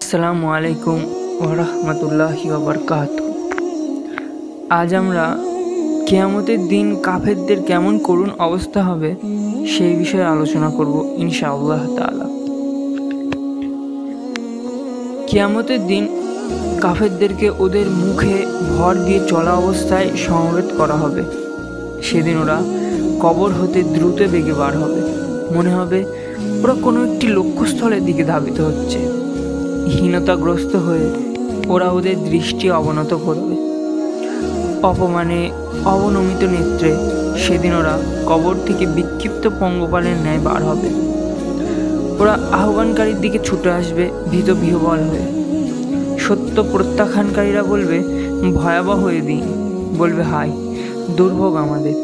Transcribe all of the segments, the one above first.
আসসালামু আলাইকুম ওয়া রাহমাতুল্লাহি ওয়া বারাকাতুহু। আজ আমরা কিয়ামতের দিন কাফেরদের কেমন করুণ অবস্থা হবে সেই বিষয়ে আলোচনা করব ইনশাআল্লাহ তাআলা। কিয়ামতের দিন কাফেরদেরকে ওদের মুখে ভর দিয়ে চলা অবস্থায় সমবেত করা হবে। সেদিন ওরা কবর হতে দ্রুত বেগে বার হবে। মনে হবে ওরা কোনো একটি লক্ষ্যস্থলের দিকে ধাবিত হচ্ছে। হীনতাগ্রস্ত হয়ে ওরা ওদের দৃষ্টি অবনত করবে। অপমানে অবনমিত নেত্রে সেদিন ওরা কবর থেকে বিক্ষিপ্ত পঙ্গপালের ন্যায় বার হবে। ওরা আহ্বানকারীর দিকে ছুটে আসবে ভীত বিহ্বল হয়ে। সত্য প্রত্যাখ্যানকারীরা বলবে ভয়াবহ দিন, বলবে হায় দুর্ভোগ আমাদের,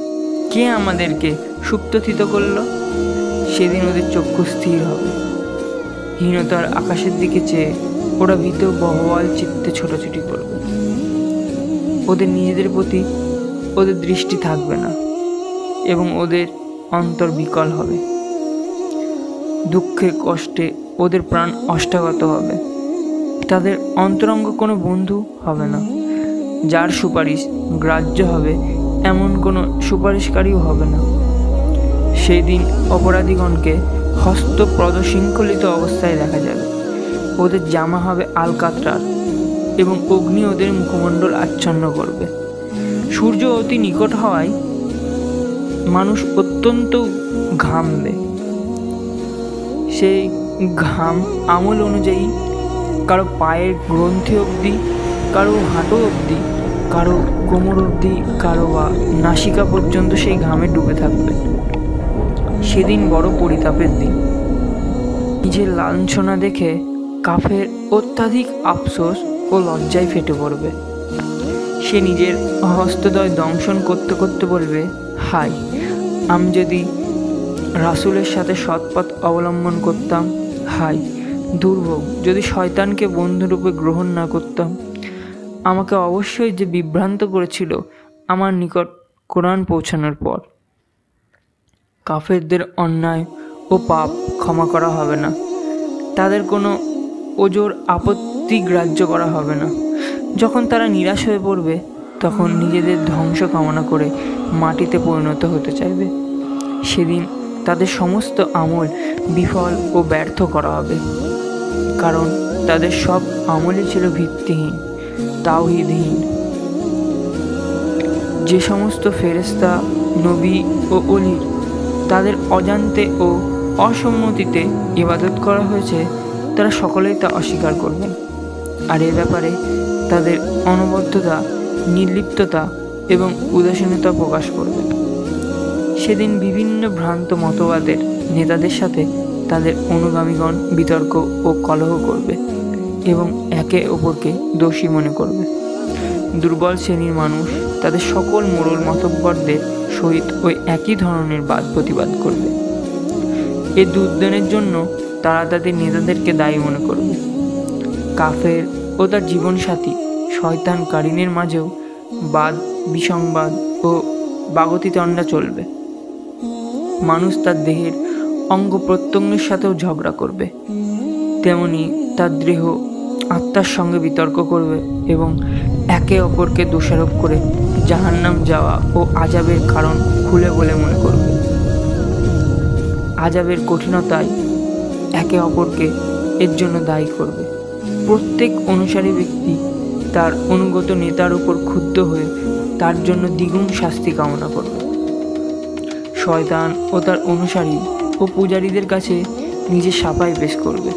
কে আমাদেরকে সুপ্তথিত করল। সেদিন ওদের চক্ষু স্থির হবে। হীনতার আকাশের দিকে চেয়ে ওরা ভীত বহওয়াল চিত্তে ছোটাছুটি করবে। ওদের নিজেদের প্রতি ওদের দৃষ্টি থাকবে না এবং ওদের অন্তর বিকল হবে। দুঃখে কষ্টে ওদের প্রাণ অষ্টাগত হবে। তাদের অন্তরঙ্গ কোনো বন্ধু হবে না। যার সুপারিশ গ্রাহ্য হবে এমন কোনো সুপারিশকারীও হবে না। সেই দিন অপরাধীগণকে হস্ত প্রদশৃঙ্খলিত অবস্থায় দেখা যাবে। ওদের জামা হবে আলকাতরার এবং অগ্নি ওদের মুখমণ্ডল আচ্ছন্ন করবে। সূর্য অতি নিকট হওয়ায় মানুষ অত্যন্ত ঘামবে। সেই ঘাম আমল অনুযায়ী কারো পায়ের গ্রন্থি অবধি, কারো হাঁটু অবধি, কারো কোমর অবধি, কারো বা নাসিকা পর্যন্ত সেই ঘামে ডুবে থাকবে। সেদিন বড় পরিতাপের দিন। নিজের লাঞ্ছনা দেখে কাফের অত্যাধিক আফসোস ও লজ্জায় ফেটে পড়বে। সে নিজের হস্তদ্বয় দংশন করতে করতে বলবে হায়, আমি যদি রাসূলের সাথে সৎপথ অবলম্বন করতাম। হায় দুর্ভোগ, যদি শয়তানকে বন্ধুরূপে গ্রহণ না করতাম। আমাকে অবশ্যই যে বিভ্রান্ত করেছিল আমার নিকট কোরআন পৌঁছানোর পর। কাফেরদের অন্যায় ও পাপ ক্ষমা করা হবে না। তাদের কোনো ওজর আপত্তি গ্রাহ্য করা হবে না। যখন তারা নিরাশ হয়ে পড়বে তখন নিজেদের ধ্বংস কামনা করে মাটিতে পরিণত হতে চাইবে। সেদিন তাদের সমস্ত আমল বিফল ও ব্যর্থ করা হবে, কারণ তাদের সব আমলই ছিল ভিত্তিহীন, তাওহীদহীন। যে সমস্ত ফেরেশতা, নবী ও ওলীর তাদের অজান্তে ও অসম্মতিতে ইবাদত করা হয়েছে, তারা সকলেই তা অস্বীকার করবেন। আর এ ব্যাপারে তাদের অনবদ্যতা, নির্লিপ্ততা এবং উদাসীনতা প্রকাশ করবেন। সেদিন বিভিন্ন ভ্রান্ত মতবাদের নেতাদের সাথে তাদের অনুগামীগণ বিতর্ক ও কলহ করবে এবং একে অপরকে দোষী মনে করবে। দুর্বল শ্রেণীর মানুষ তাদের সকল মোড়ল মতব্বরদের সহিত ওই একই ধরনের বাদ প্রতিবাদ করবে। এ দুর্দিনের জন্য তারা তাদের নেতাদেরকে দায়ী মনে করবে। কাফের ও তার জীবনসাথী শয়তান কারিনের মাঝেও বাদ বিসংবাদ ও বাগতিতণ্ডা চলবে। মানুষ তার দেহের অঙ্গ প্রত্যঙ্গের সাথেও ঝগড়া করবে, তেমনি তার দেহ আত্মার সঙ্গে বিতর্ক করবে এবং একে অপরকে দোষারোপ করে জাহান্নাম যাওয়া ও আযাবের কারণ খুলে বলে মনে করবে। আযাবের কঠিনতায় একে অপরকে এর জন্য দায়ী করবে। প্রত্যেক অনুসারী ব্যক্তি তার অনুগত নেতার উপর ক্ষুব্ধ হয়ে তার জন্য দ্বিগুণ শাস্তি কামনা করবে। শয়তান ও তার অনুসারী ও পূজারীদের কাছে নিজের সাফাই পেশ করবে।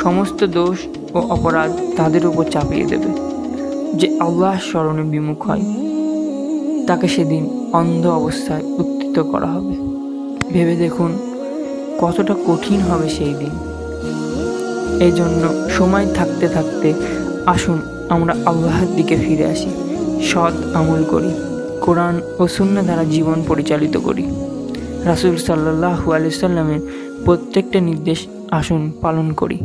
সমস্ত দোষ ও অপরাধ তাদের উপর চাপিয়ে দেবে। যে আল্লাহর স্মরণে বিমুখ হয় তাকে সেদিন অন্ধ অবস্থায় উত্থিত করা হবে। ভেবে দেখুন কতটা কঠিন হবে সেই দিন। এই জন্য সময় থাকতে থাকতে আসুন আমরা আল্লাহর দিকে ফিরে আসি, সৎ আমল করি, কোরআন ও সুন্নাহ দ্বারা জীবন পরিচালিত করি। রাসূল সাল্লাল্লাহু আলাইহি ওয়াসাল্লামের প্রত্যেকটা নির্দেশ আসুন পালন করি।